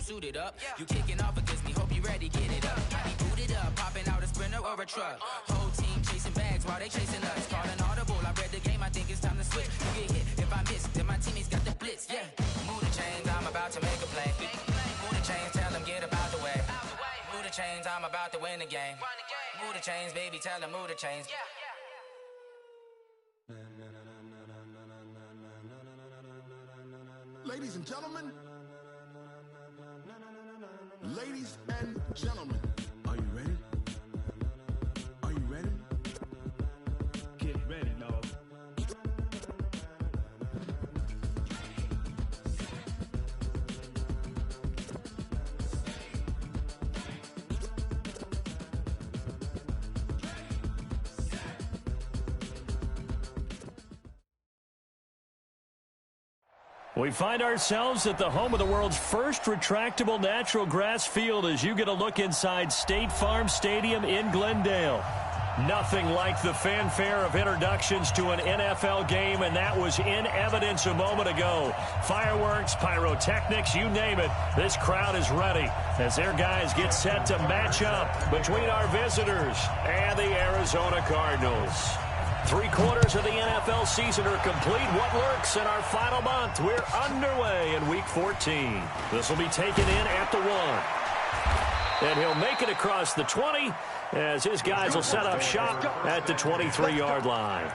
suited up. You kicking off against me, hope you ready, get it up. Got me booted up, popping out a Sprinter or a truck. Whole team chasing bags while they chasing us. Call an audible, I read the game, I think it's time to switch. You get hit, if I miss, then my teammates got the blitz, yeah. Move the chains, I'm about to make a play. Move the chains, tell them get about the way. Move the chains, I'm about to win the game. Move the chains, baby, tell them move the chains. Ladies and gentlemen, ladies and gentlemen, are you ready? Are you ready? Get ready, y'all. We find ourselves at the home of the world's first retractable natural grass field as you get a look inside State Farm Stadium in Glendale. Nothing like the fanfare of introductions to an NFL game, and that was in evidence a moment ago. Fireworks, pyrotechnics, you name it. This crowd is ready as their guys get set to match up between our visitors and the Arizona Cardinals. 3/4 of the NFL season are complete. What lurks in our final month? We're underway in Week 14. This will be taken in at the 1. And he'll make it across the 20 as his guys will set up shop at the 23-yard line.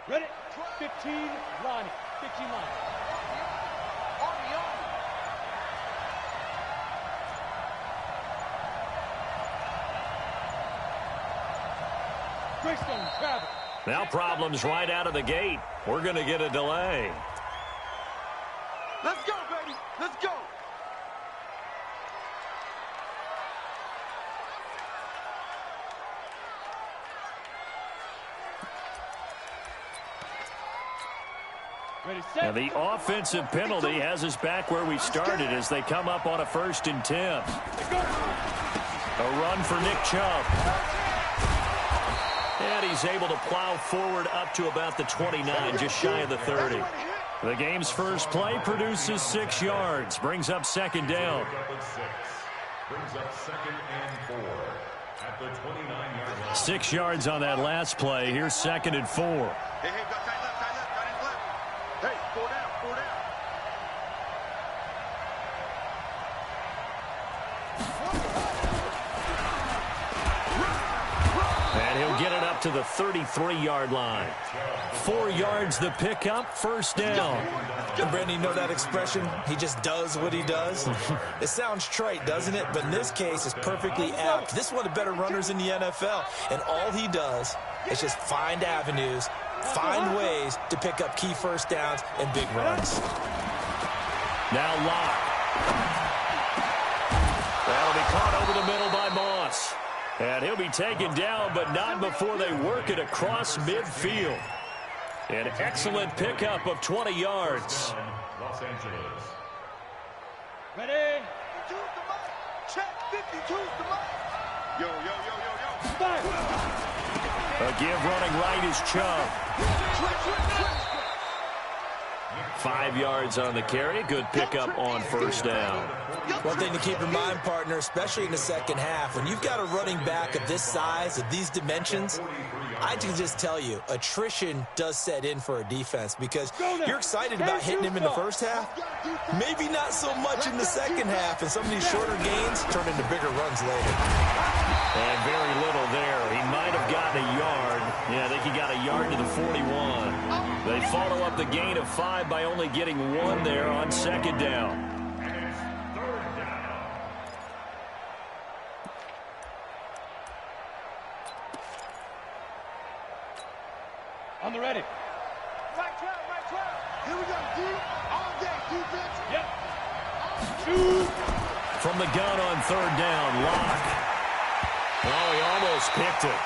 Ready? 15 line. 15 line. Greystone, travel. Now problems right out of the gate. We're going to get a delay. Let's go, baby. Let's go. Ready, set. And the offensive penalty has us back where we started as they come up on a 1st and 10. A run for Nick Chubb. And he's able to plow forward up to about the 29, just shy of the 30. The game's first play produces 6 yards, brings up 2nd down. Brings up 2nd and 4 at the 29-yard line. 6 yards on that last play. Here's 2nd and 4. Hey, go tight left, tight left. Hey, 4 down, 4 down. And he'll get it up to the 33-yard line. 4 yards the pickup, 1st down. And Brandon, you know that expression? He just does what he does. It sounds trite, doesn't it? But in this case, it's perfectly apt. This is one of the better runners in the NFL. And all he does is just find avenues, find ways to pick up key 1st downs and big runs. Now Locke. That'll be caught over the middle by Moss. And he'll be taken down, but not before they work it across midfield. An excellent pickup of 20 yards. Los Angeles. Ready? 52's the mic. Check, 52's the mic. Yo. Start. A give running right is Chubb. 5 yards on the carry. Good pickup on 1st down. One thing to keep in mind, partner, especially in the second half, when you've got a running back of this size, of these dimensions, I can just tell you, attrition does set in for a defense because you're excited about hitting him in the first half. Maybe not so much in the second half, and some of these shorter gains turn into bigger runs later. And very little there. He might have gotten a yard. Yeah, I think he got a yard to the 41. They follow up the gain of 5 by only getting 1 there on 2nd down. On the ready. Right track. Here we go, D. All day, defense. Yep. from the gun on third down. Locke. Oh, he almost picked it.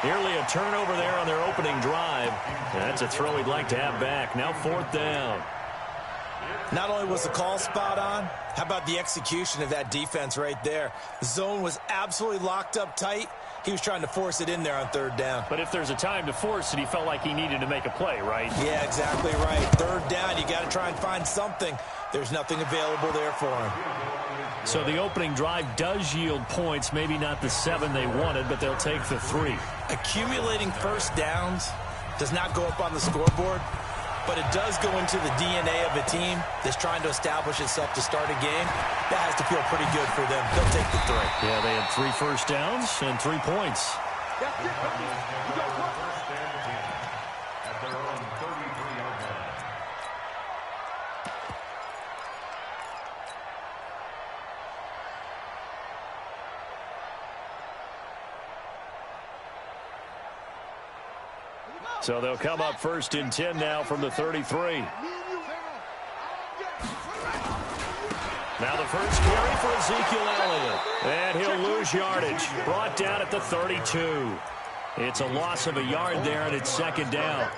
Nearly a turnover there on their opening drive. That's a throw he'd like to have back. Now fourth down. Not only was the call spot on, how about the execution of that defense right there? The zone was absolutely locked up tight. He was trying to force it in there on third down. But if there's a time to force it, he felt like he needed to make a play, right? Yeah, exactly right. Third down, you got to try and find something. There's nothing available there for him. So the opening drive does yield points, maybe not the 7 they wanted, but they'll take the 3. Accumulating first downs does not go up on the scoreboard, but it does go into the DNA of a team that's trying to establish itself to start a game. That has to feel pretty good for them. They'll take the 3. Yeah, they had 3 first downs and 3 points. At their own 33-yard line. So they'll come up first and 10 now from the 33. Now the first carry for Ezekiel Elliott. And he'll lose yardage. Brought down at the 32. It's a loss of a yard there, and it's second down.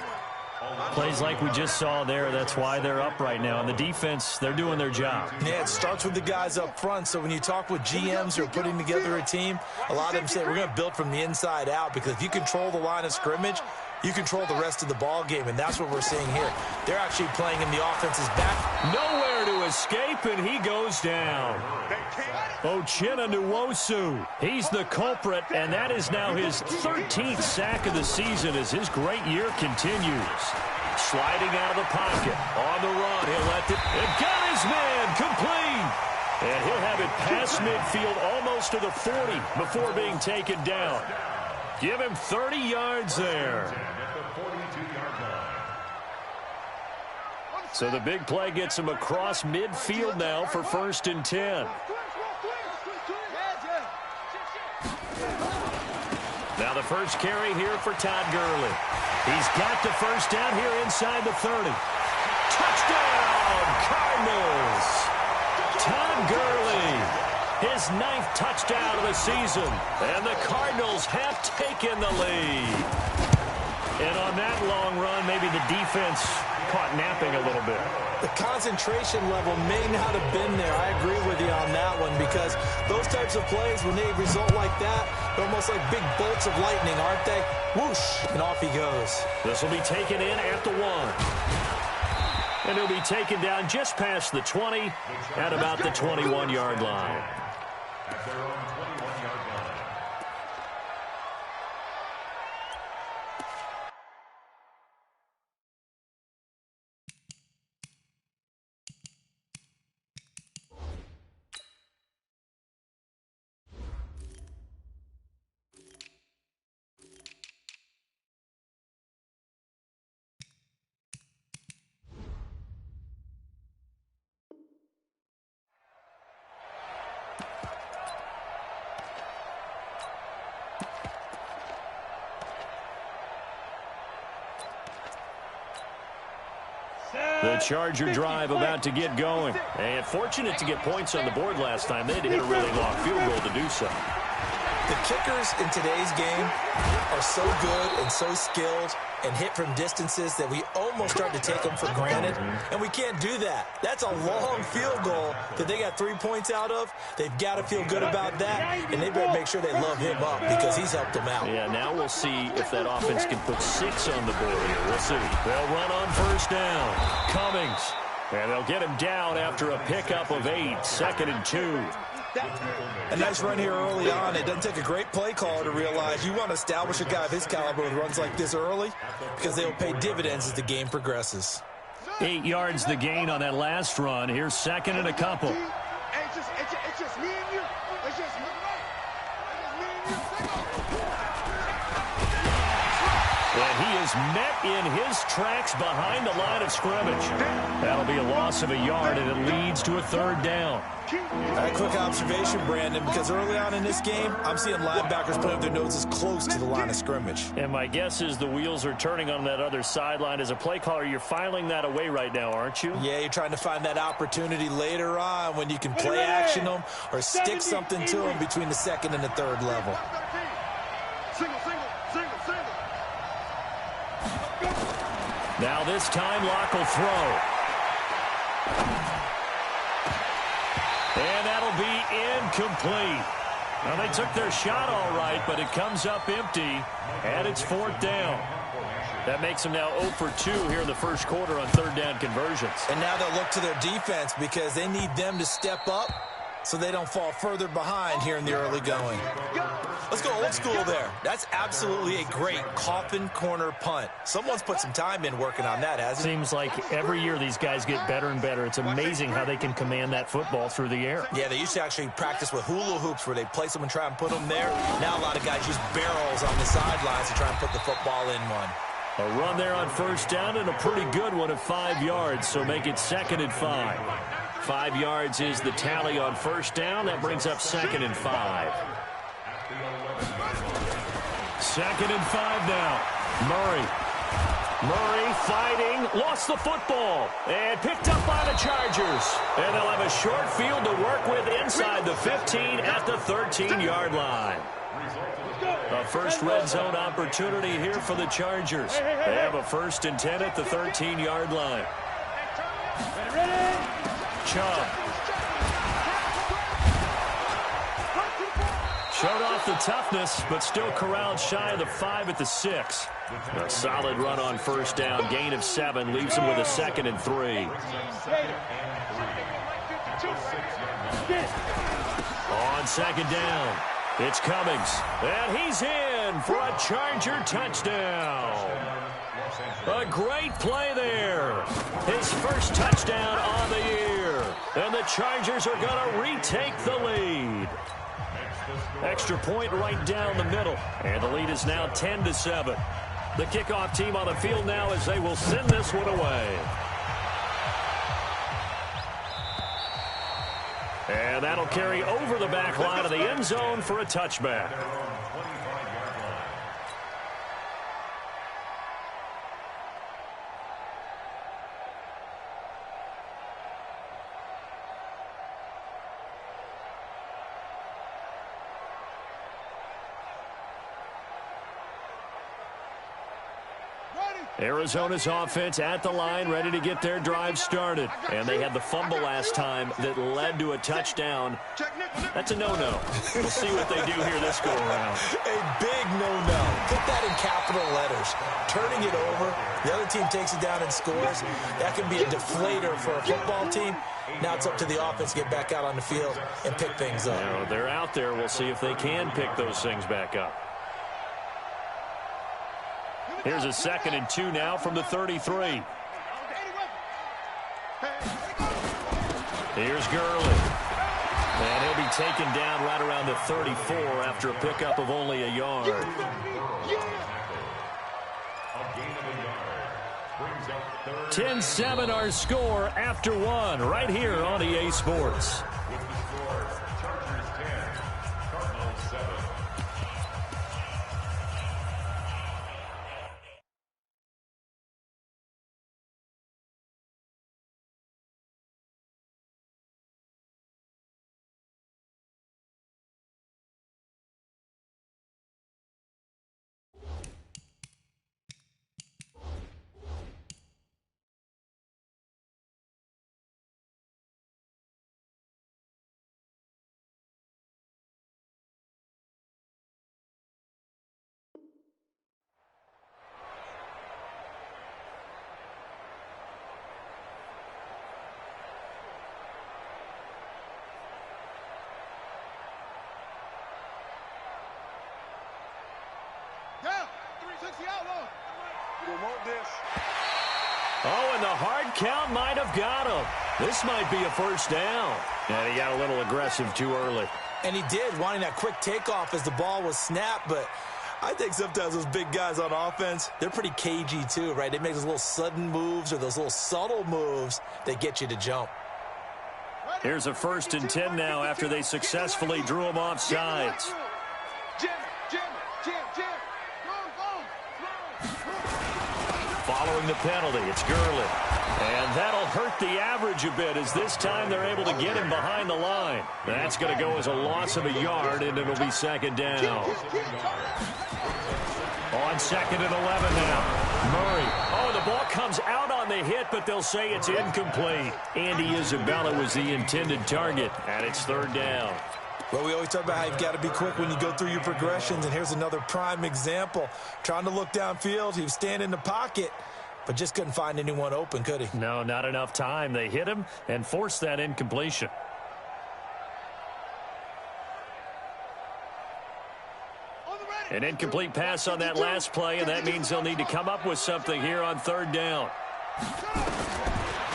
Plays like we just saw there, that's why they're up right now. And the defense, they're doing their job. Yeah, it starts with the guys up front. So when you talk with GMs who are putting together a team, a lot of them say we're going to build from the inside out, because if you control the line of scrimmage, you control the rest of the ball game, and that's what we're seeing here. They're actually playing in the offense's back. Nowhere to escape, and he goes down. Uchenna Nwosu. He's the culprit, and that is now his 13th sack of the season as his great year continues. Sliding out of the pocket. On the run, he'll let it. And got his man complete. And he'll have it past midfield almost to the 40 before being taken down. Give him 30 yards there. So the big play gets him across midfield now for first and 10. Now the first carry here for Todd Gurley. He's got the first down here inside the 30. Touchdown, Cardinals! Todd Gurley. His 9th touchdown of the season. And the Cardinals have taken the lead. And on that long run, maybe the defense caught napping a little bit. The concentration level may not have been there. I agree with you on that one, because those types of plays, when they result like that, they're almost like big bolts of lightning, aren't they? Whoosh, and off he goes. This will be taken in at the 1. And he'll be taken down just past the 20 at about the 21-yard line. At their own 21-yard line. The Charger drive about to get going. And fortunate to get points on the board last time. They had to hit a really long field goal to do so. The kickers in today's game are so good and so skilled and hit from distances that we almost start to take them for granted. And we can't do that. That's a long field goal that they got 3 points out of. They've got to feel good about that, and they better make sure they love him up, because he's helped them out. Yeah, now we'll see if that offense can put 6 on the board here. We'll see. They'll run on first down. Cummings. And they'll get him down after a pickup of 8. 2nd and 2. A nice run here early on. It doesn't take a great play caller to realize you want to establish a guy of his caliber with runs like this early, because they will pay dividends as the game progresses. 8 yards the gain on that last run. Here's 2nd and a couple. It's just me and you. It's just me and you. And he is met in his tracks behind the line of scrimmage. That'll be a loss of a yard, and it leads to a third down. A quick observation, Brandon, because early on in this game, I'm seeing linebackers put up their noses close to the line of scrimmage. And my guess is the wheels are turning on that other sideline. As a play caller, you're filing that away right now, aren't you? Yeah, you're trying to find that opportunity later on when you can play action them or stick something to them between the second and the third level. Now this time, Locke will throw. And that'll be incomplete. Now, they took their shot all right, but it comes up empty, and it's fourth down. That makes them now 0 for 2 here in the first quarter on third down conversions. And now they'll look to their defense because they need them to step up so they don't fall further behind here in the early going. Let's go old school there. That's absolutely a great coffin corner punt. Someone's put some time in working on that, hasn't it? Seems like every year these guys get better and better. It's amazing how they can command that football through the air. Yeah, they used to actually practice with hula hoops where they place them and try and put them there. Now a lot of guys use barrels on the sidelines to try and put the football in one. A run there on first down and a pretty good one at 5 yards, so make it 2nd and 5. 5 yards is the tally on first down. That brings up 2nd and 5. 2nd and 5 now. Murray fighting, lost the football, and picked up by the Chargers. And they'll have a short field to work with inside the 15 at the 13-yard line. A first red zone opportunity here for the Chargers. They have a 1st and 10 at the 13-yard line. Chubb showed off the toughness, but still corralled shy of the 5 at the 6. A solid run on first down, gain of 7, leaves him with a 2nd and 3. On 2nd down, it's Cummings, and he's in for a Charger touchdown. A great play there. His first touchdown on the year, and the Chargers are going to retake the lead. Extra point right down the middle, and the lead is now 10-7. The kickoff team on the field now as they will send this one away. And that'll carry over the back line of the end zone for a touchback. Arizona's offense at the line, ready to get their drive started. And they had the fumble last time that led to a touchdown. That's a no-no. We'll see what they do here this go-around. A big no-no. Put that in capital letters. Turning it over, the other team takes it down and scores. That can be a deflator for a football team. Now it's up to the offense to get back out on the field and pick things up. Now, they're out there. We'll see if they can pick those things back up. Here's a 2nd and 2 now from the 33. Here's Gurley. And he'll be taken down right around the 34 after a pickup of only a yard. 10-7 our score after 1 right here on EA Sports. Oh, and the hard count might have got him. This might be a first down. And he got a little aggressive too early. And he did, wanting that quick takeoff as the ball was snapped, but I think sometimes those big guys on offense, they're pretty cagey too, right? They make those little sudden moves or those little subtle moves that get you to jump. Here's a 1st and 10 now after they successfully drew him off sides. Following the penalty, it's Gurley. And that'll hurt the average a bit as this time they're able to get him behind the line. That's going to go as a loss of a yard, and it'll be 2nd down. On 2nd and 11 now. Murray. Oh, the ball comes out on the hit, but they'll say it's incomplete. Andy Isabella was the intended target, and it's 3rd down. Well, we always talk about how you've got to be quick when you go through your progressions, and here's another prime example. Trying to look downfield, he was standing in the pocket, but just couldn't find anyone open, could he? No, not enough time. They hit him and forced that incompletion. An incomplete pass on that last play, and that means they'll need to come up with something here on 3rd down.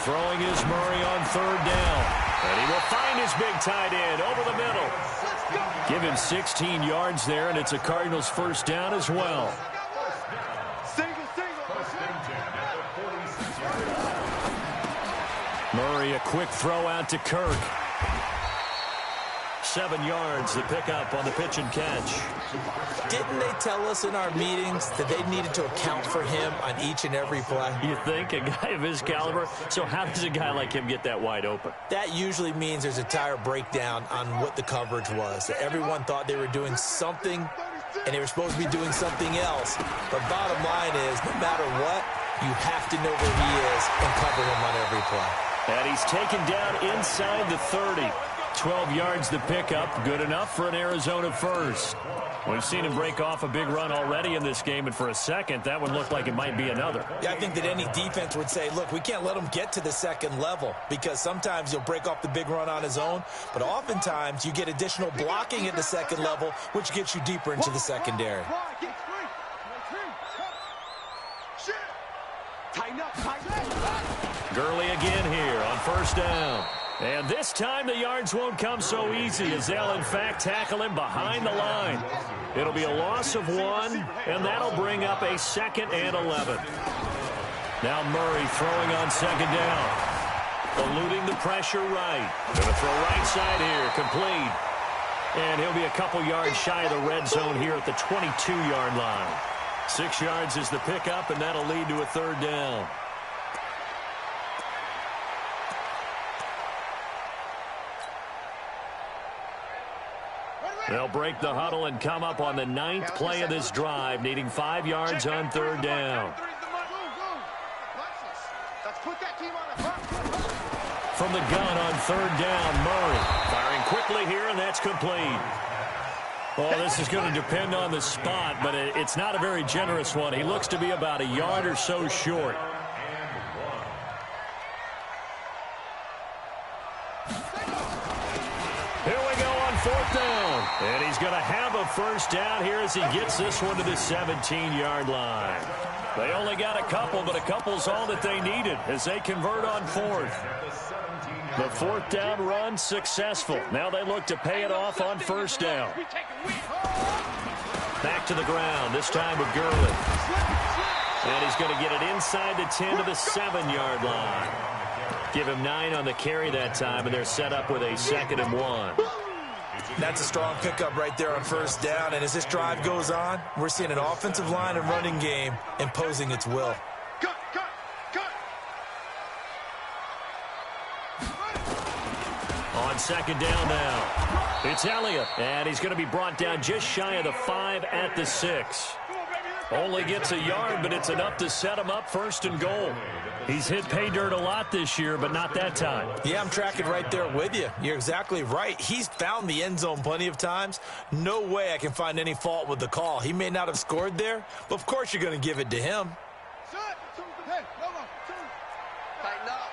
Throwing is Murray on 3rd down. And he will find his big tight end over the middle. Give him 16 yards there, and it's a Cardinals 1st down as well. Murray, a quick throw out to Kirk. 7 yards, the pickup on the pitch and catch. Didn't they tell us in our meetings that they needed to account for him on each and every play? You think? A guy of his caliber? So how does a guy like him get that wide open? That usually means there's a entire breakdown on what the coverage was. Everyone thought they were doing something, and they were supposed to be doing something else. But bottom line is, no matter what, you have to know where he is and cover him on every play. And he's taken down inside the 30. 12 yards the pickup, good enough for an Arizona 1st. We've seen him break off a big run already in this game, and for a second, that one looked like it might be another. Yeah, I think that any defense would say, look, we can't let him get to the 2nd level, because sometimes he'll break off the big run on his own, but oftentimes you get additional blocking at the 2nd level, which gets you deeper into the secondary. Gurley again here on 1st down. And this time the yards won't come so easy as they'll, in fact, tackle him behind the line. It'll be a loss of 1, and that'll bring up a 2nd and 11. Now Murray throwing on 2nd down. Eluding the pressure right. Going to throw right side here, complete. And he'll be a couple yards shy of the red zone here at the 22-yard line. 6 yards is the pickup, and that'll lead to a 3rd down. They'll break the huddle and come up on the 9th play of this drive, needing 5 yards on 3rd down. From the gun on 3rd down, Murray firing quickly here, and that's complete. Well, this is going to depend on the spot, but it's not a very generous one. He looks to be about a yard or so short. Here we go on 4th down. And he's going to have a 1st down here as he gets this one to the 17-yard line. They only got a couple, but a couple's all that they needed as they convert on 4th. The 4th down run successful. Now they look to pay it off on 1st down. Back to the ground, this time with Gurley. And he's going to get it inside the 10 to the 7-yard line. Give him 9 on the carry that time, and they're set up with a 2nd and 1. That's a strong pickup right there on 1st down, and as this drive goes on, we're seeing an offensive line and running game imposing its will. On 2nd down now, it's Elliott, and he's going to be brought down just shy of the 5 at the 6. Only gets a yard, but it's enough to set him up 1st and goal. He's hit pay dirt a lot this year, but not that time. Yeah, I'm tracking right there with you. You're exactly right. He's found the end zone plenty of times. No way I can find any fault with the call. He may not have scored there, but of course you're going to give it to him. Tighten up.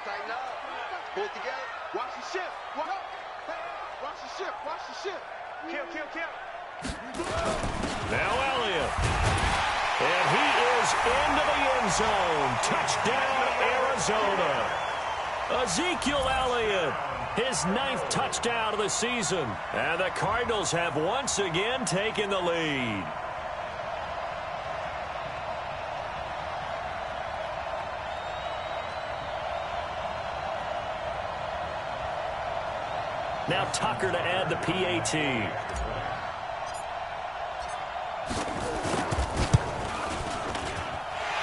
Pull it together. Watch the ship. Watch the ship. Watch the ship. Kill. Now Elliott. And he is into the end zone. Touchdown, Arizona. Ezekiel Elliott, his 9th touchdown of the season. And the Cardinals have once again taken the lead. Now Tucker to add the PAT.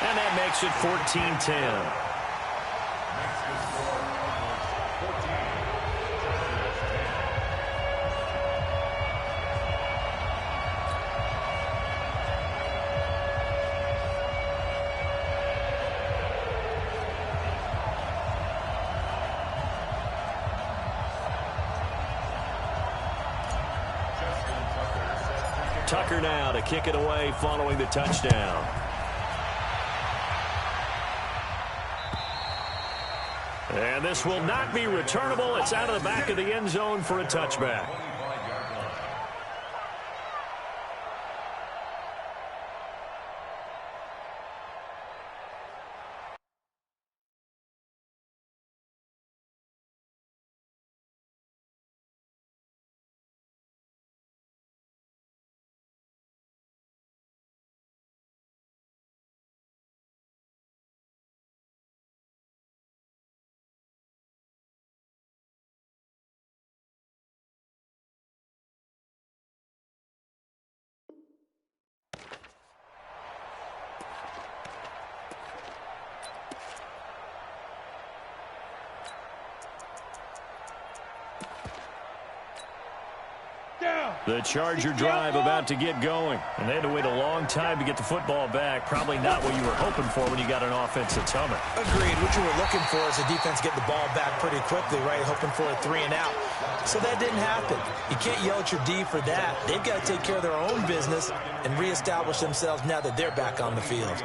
And that makes it 14-10. Tucker now to kick it away following the touchdown. And this will not be returnable. It's out of the back of the end zone for a touchback. The Charger drive about to get going. And they had to wait a long time to get the football back. Probably not what you were hoping for when you got an offense that's humming. Agreed. What you were looking for is the defense get the ball back pretty quickly, right? Hoping for a 3 and out. So that didn't happen. You can't yell at your D for that. They've got to take care of their own business and reestablish themselves now that they're back on the field.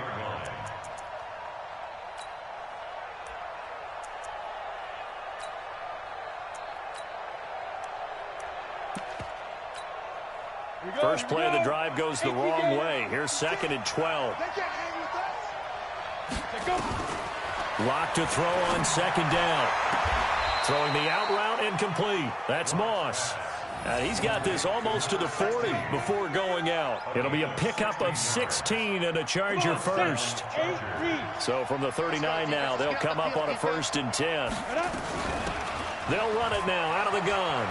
First play of the drive goes the wrong way. Here's 2nd and 12. Lock to throw on 2nd down. Throwing the out route incomplete. That's Moss. He's got this almost to the 40 before going out. It'll be a pickup of 16 and a Charger first. So from the 39 now, they'll come up on a 1st and 10. They'll run it now out of the gun.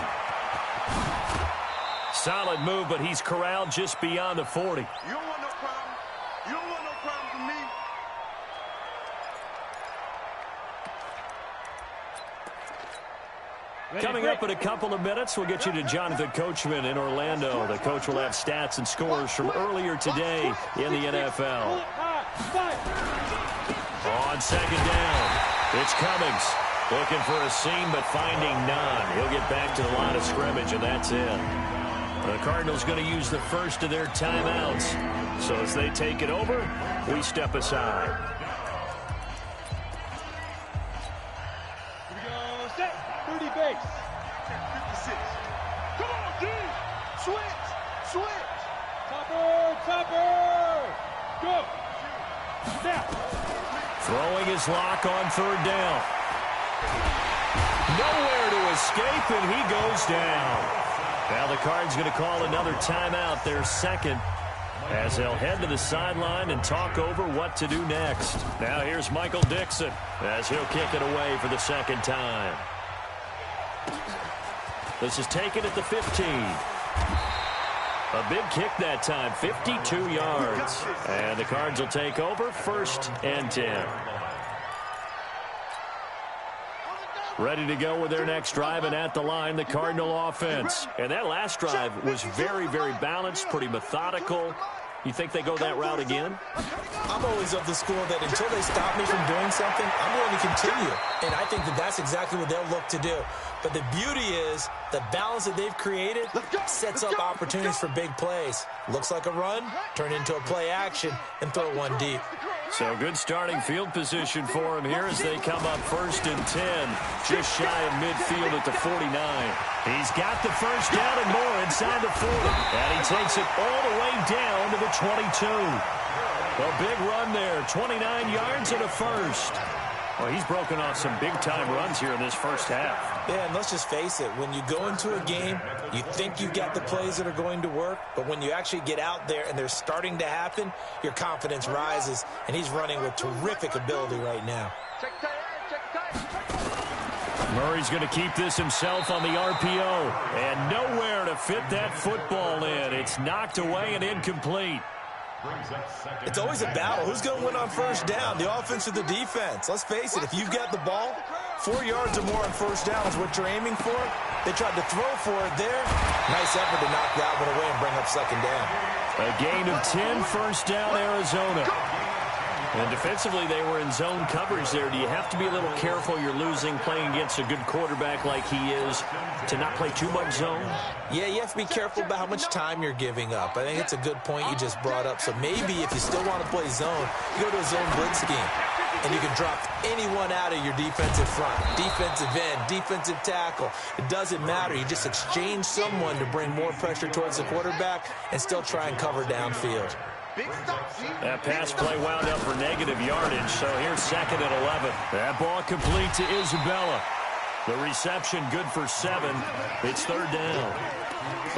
Solid move, but he's corralled just beyond the 40. You don't want no problem. You don't want no problem from me. Coming up in a couple of minutes, we'll get you to Jonathan Coachman in Orlando. The coach will have stats and scores from earlier today in the NFL. On 2nd down, it's Cummings. Looking for a seam, but finding none. He'll get back to the line of scrimmage, and that's it. The Cardinals going to use the first of their timeouts. So as they take it over, we step aside. Here we go, set, 30 base. 56. Come on, D. Switch. Switch. Topper. Go. Snap. Throwing his lock on 3rd down. Nowhere to escape, and he goes down. Now the Cards going to call another timeout, their 2nd, as they'll head to the sideline and talk over what to do next. Now here's Michael Dixon as he'll kick it away for the 2nd time. This is taken at the 15. A big kick that time, 52 yards. And the Cards will take over, 1st and 10. Ready to go with their next drive, and at the line, the Cardinal offense. And that last drive was very, very balanced, pretty methodical. You think they go that route again? I'm always of the school that until they stop me from doing something, I'm going to continue. And I think that that's exactly what they'll look to do. But the beauty is the balance that they've created sets up opportunities for big plays. Looks like a run, turn into a play action, and throw one deep. So good starting field position for him here as they come up 1st and 10, just shy of midfield at the 49. He's got the 1st down and more inside the 40. And he takes it all the way down to the 22. A big run there, 29 yards and a 1st. Well, he's broken off some big-time runs here in this 1st half. Yeah, and let's just face it. When you go into a game, you think you've got the plays that are going to work, but when you actually get out there and they're starting to happen, your confidence rises, and he's running with terrific ability right now. Murray's going to keep this himself on the RPO. And nowhere to fit that football in. It's knocked away and incomplete. It's always a battle. Who's going to win on first down, the offense or the defense? Let's face it, if you've got the ball, 4 yards or more on first down is what you're aiming for. They tried to throw for it there. Nice effort to knock that one away and bring up second down. A gain of 10, first down, Arizona. And defensively, they were in zone coverage there. Do you have to be a little careful you're losing playing against a good quarterback like he is to not play too much zone? Yeah, you have to be careful about how much time you're giving up. I think it's a good point you just brought up. So maybe if you still want to play zone, you go to a zone blitz scheme. And you can drop anyone out of your defensive front. Defensive end, defensive tackle. It doesn't matter. You just exchange someone to bring more pressure towards the quarterback and still try and cover downfield. That pass play wound up for negative yardage, so here's 2nd and 11. That ball complete to Isabella. The reception good for 7. It's 3rd down.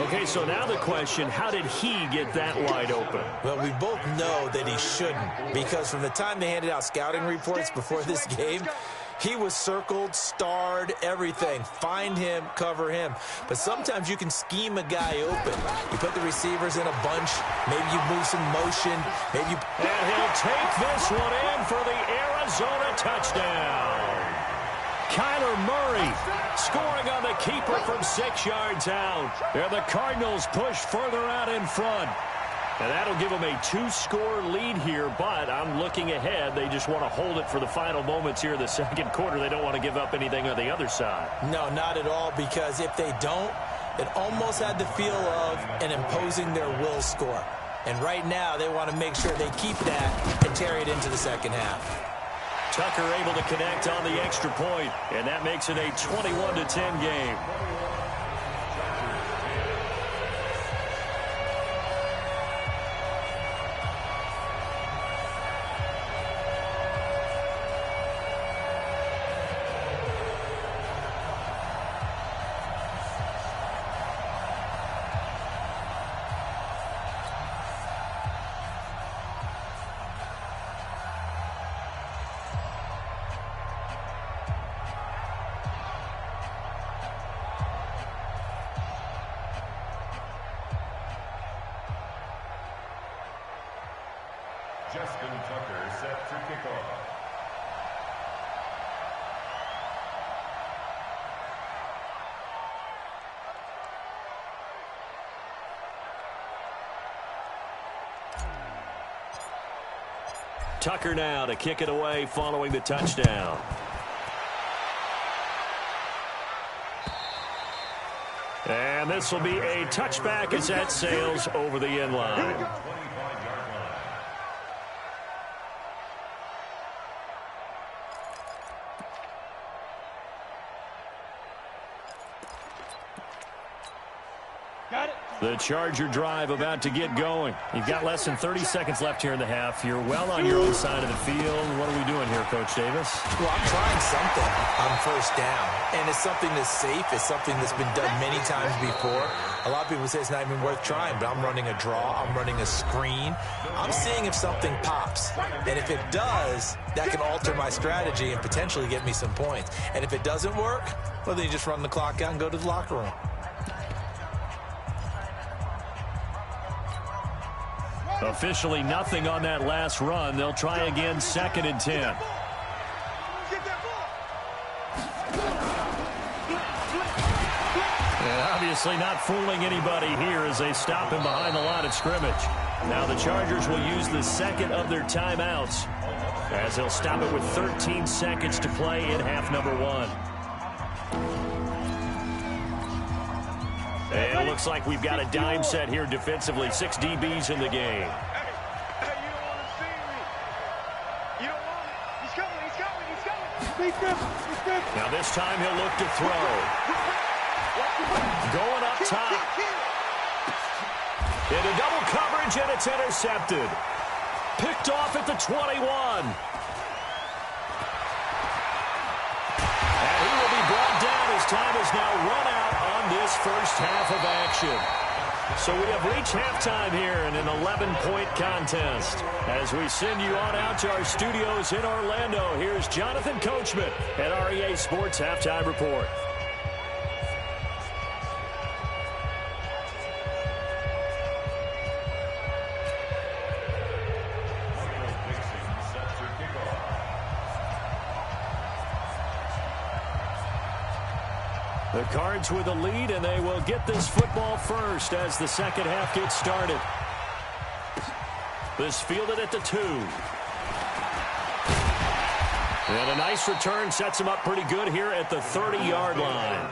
Okay, so now the question, how did he get that wide open? Well, we both know that he shouldn't, because from the time they handed out scouting reports before this game, he was circled, starred, everything. Find him, cover him. But sometimes you can scheme a guy open. You put the receivers in a bunch. Maybe you move some motion. Maybe you... And he'll take this one in for the Arizona touchdown. Kyler Murray scoring on the keeper from 6 yards out. And the Cardinals push further out in front. And that'll give them a 2-score lead here, but I'm looking ahead. They just want to hold it for the final moments here in the second quarter. They don't want to give up anything on the other side. No, not at all, because if they don't, it almost had the feel of an imposing their will score. And right now, they want to make sure they keep that and carry it into the second half. Tucker able to connect on the extra point, and that makes it a 21-10 game. Tucker set to kick off. Tucker now to kick it away following the touchdown. And this will be a touchback as that sails over the end line. The Charger drive about to get going. You've got less than 30 seconds left here in the half. You're well on your own side of the field. What are we doing here, Coach Davis? Well, I'm trying something on first down, and it's something that's safe. It's something that's been done many times before. A lot of people say it's not even worth trying, but I'm running a draw. I'm running a screen. I'm seeing if something pops, and if it does, that can alter my strategy and potentially get me some points. And if it doesn't work, well, then you just run the clock out and go to the locker room. Officially nothing on that last run. They'll try again, 2nd and 10. And obviously not fooling anybody here as they stop him behind the line of scrimmage. Now the Chargers will use the second of their timeouts as they'll stop it with 13 seconds to play in half number 1. And it looks like we've got a dime set here defensively. 6 DBs in the game. Hey, you don't want to see me. You don't want it. He's coming. He's coming. He's coming. He's good. Now this time he'll look to throw. Going up top. Into double coverage, and it's intercepted. Picked off at the 21. And he will be brought down as time is now run out on this first half of action. So we have reached halftime here in an 11-point contest. As we send you on out to our studios in Orlando, here's Jonathan Coachman at REA Sports Halftime Report. The Cards with a lead, and they will get this football first as the second half gets started. This fielded at the 2. And a nice return sets them up pretty good here at the 30-yard line.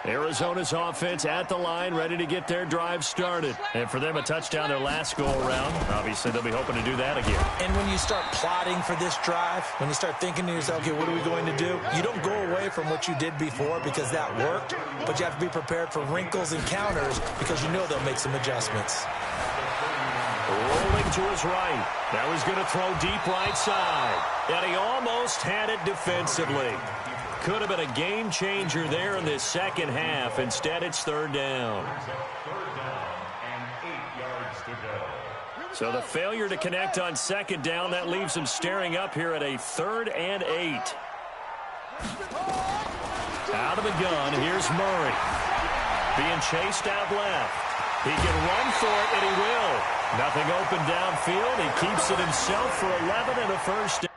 Arizona's offense at the line, ready to get their drive started. And for them, a touchdown their last go-around. Obviously, they'll be hoping to do that again. And when you start plotting for this drive, when you start thinking to yourself, okay, what are we going to do? You don't go away from what you did before because that worked, but you have to be prepared for wrinkles and counters because you know they'll make some adjustments. Rolling to his right. Now he's going to throw deep right side. And he almost had it defensively. Could have been a game changer there in this second half. Instead, it's third down. So the failure to connect on second down, that leaves him staring up here at a 3rd and 8. Out of the gun, here's Murray. Being chased out left. He can run for it, and he will. Nothing open downfield. He keeps it himself for 11 and a first down.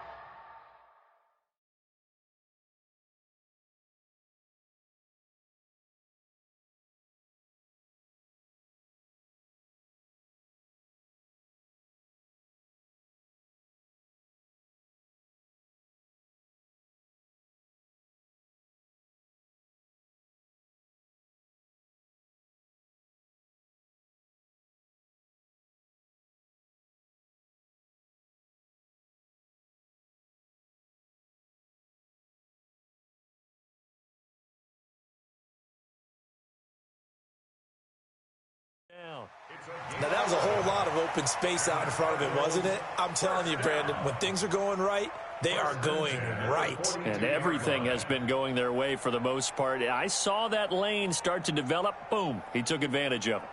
Now, that was a whole lot of open space out in front of it, wasn't it? I'm telling you, Brandon, when things are going right, they are going right. And everything has been going their way for the most part. I saw that lane start to develop. Boom. He took advantage of it.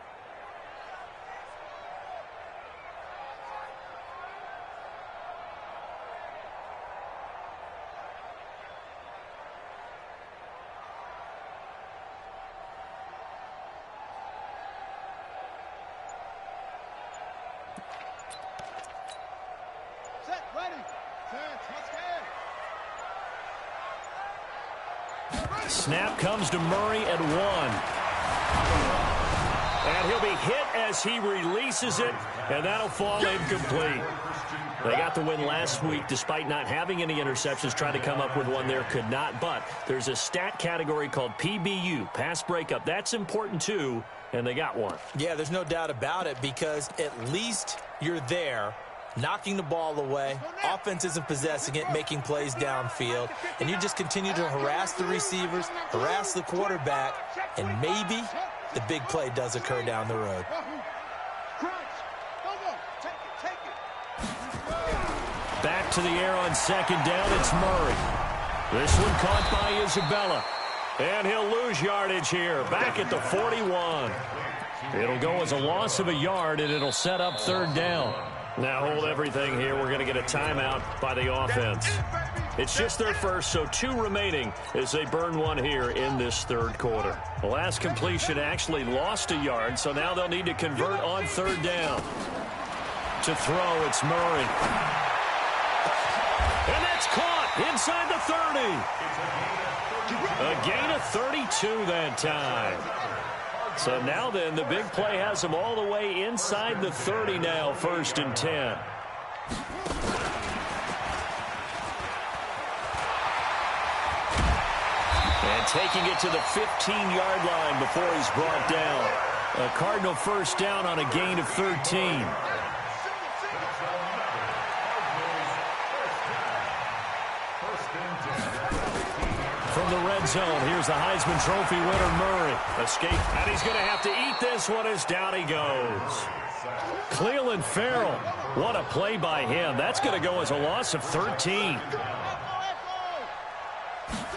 Snap comes to Murray at 1. And he'll be hit as he releases it, and that'll fall incomplete. They got the win last week despite not having any interceptions. Tried to come up with one there, could not. But there's a stat category called PBU, pass breakup. That's important too, and they got one. Yeah, there's no doubt about it because at least you're there, knocking the ball away. Offense isn't possessing it, making plays downfield. And you just continue to harass the receivers, harass the quarterback, and maybe the big play does occur down the road. Back to the air on second down, it's Murray. This one caught by Isabella. And he'll lose yardage here, back at the 41. It'll go as a loss of a yard, and it'll set up third down. Now hold everything here. We're going to get a timeout by the offense. It's just their first, so 2 remaining as they burn one here in this third quarter. The last completion actually lost a yard, so now they'll need to convert on third down. To throw, it's Murray. And that's caught inside the 30. A gain of 32 that time. So now then, the big play has them all the way inside the 30 now, 1st and 10. And taking it to the 15-yard line before he's brought down. A Cardinal first down on a gain of 13. From the red zone, here's the Heisman Trophy winner, Murray. Escape, and he's going to have to eat this one as down he goes. Clelin Ferrell, what a play by him. That's going to go as a loss of 13.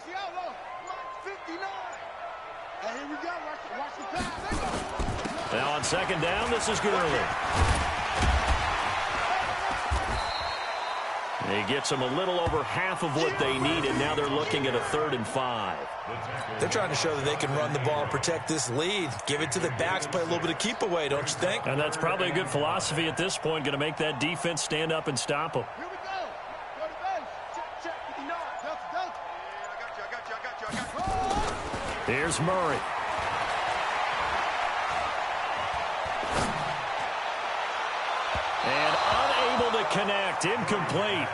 Hey, here we go. Watch the pass. Now on second down, this is Gurley. He gets them a little over half of what they needed. Now they're looking at a 3rd and 5. They're trying to show that they can run the ball and protect this lead. Give it to the backs, play a little bit of keep away, don't you think? And that's probably a good philosophy at this point, going to make that defense stand up and stop them. Here we go. Go to base. Check. 59. Go. I got you. Here's Murray. And unable to connect. Incomplete.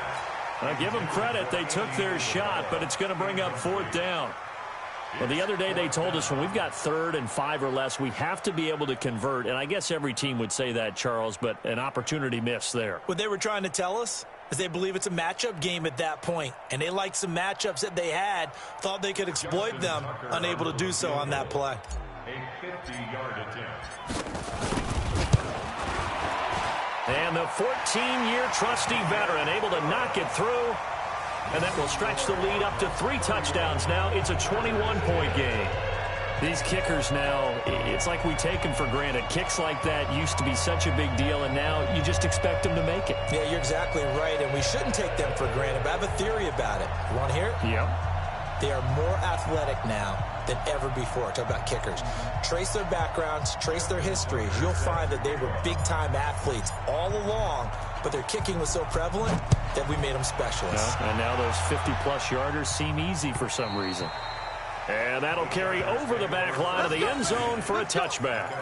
I give them credit. They took their shot, but it's going to bring up 4th down. Well, the other day they told us when we've got 3rd and 5 or less, we have to be able to convert. And I guess every team would say that, Charles, but an opportunity missed there. What they were trying to tell us is they believe it's a matchup game at that point. And they liked some matchups that they had, thought they could exploit them, unable to do so on that play. A 50-yard attempt. And the 14-year trusty veteran able to knock it through. And that will stretch the lead up to 3 touchdowns now. It's a 21-point game. These kickers now, it's like we take them for granted. Kicks like that used to be such a big deal, and now you just expect them to make it. Yeah, you're exactly right, and we shouldn't take them for granted. But I have a theory about it. You want to hear it? Yep. They are more athletic now than ever before. Talk about kickers. Trace their backgrounds, trace their histories. You'll find that they were big-time athletes all along, but their kicking was so prevalent that we made them specialists. Yeah, and now those 50-plus yarders seem easy for some reason. And that'll carry over the back line of the end zone for a touchback.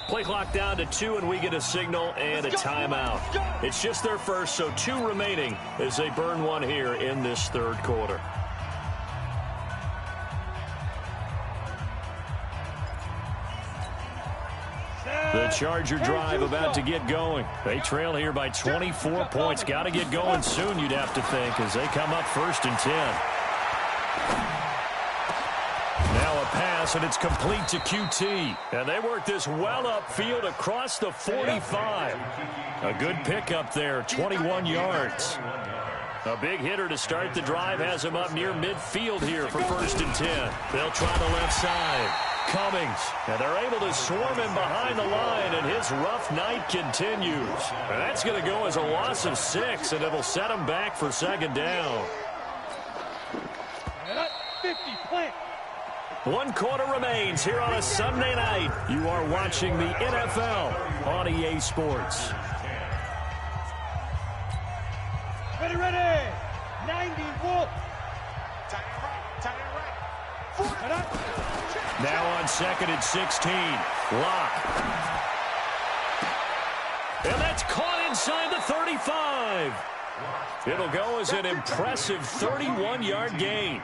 Play clock down to 2, and we get a signal and a timeout. It's just their first, so 2 remaining as they burn one here in this 3rd quarter. The Charger drive about to get going. They trail here by 24 points. Got to get going soon, you'd have to think, as they come up 1st and 10. Now a pass, and it's complete to QT. And they work this well upfield across the 45. A good pickup there, 21 yards. A big hitter to start the drive has him up near midfield here for 1st and 10. They'll try the left side. Cummings, and they're able to swarm him behind the line, and his rough night continues. And that's going to go as a loss of 6, and it'll set him back for 2nd down. 50, plant. 1 quarter remains here on a Sunday night. You are watching the NFL on EA Sports. Ready. 90, Wolf. Tight end right. Now on 2nd and 16. Lock. And that's caught inside the 35. It'll go as an impressive 31-yard gain.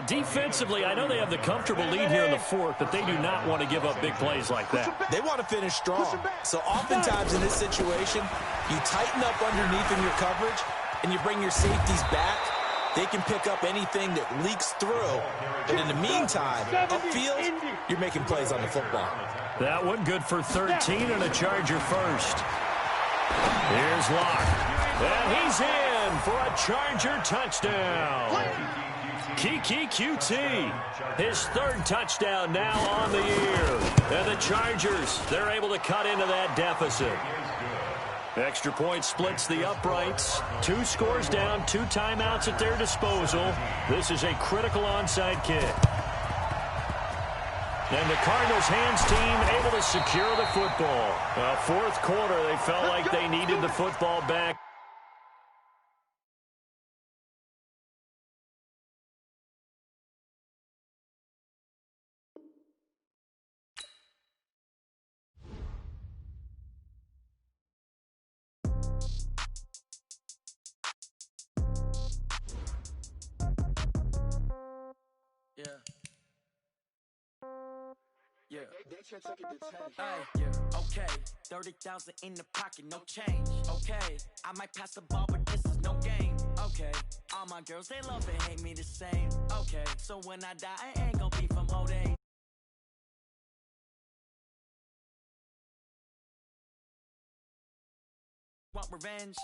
Defensively, I know they have the comfortable lead here in the 4th, but they do not want to give up big plays like that. They want to finish strong. So oftentimes in this situation, you tighten up underneath in your coverage, and you bring your safeties back. They can pick up anything that leaks through. But in the meantime, upfield, you're making plays on the football. That one good for 13 and a Charger first. Here's Locke. And he's in for a Charger touchdown. Kiki QT, his 3rd touchdown now on the year. And the Chargers, they're able to cut into that deficit. Extra point splits the uprights. 2 scores down, 2 timeouts at their disposal. This is a critical onside kick. And the Cardinals hands team able to secure the football. 4th quarter, they felt like they needed the football back. Yeah. Yeah. They should take it to 10. Hey, yeah, okay. 30,000 in the pocket, no change. Okay, I might pass the ball, but this is no game. Okay, all my girls, they love and hate me the same. Okay, so when I die, I ain't gonna be from old age. Want revenge?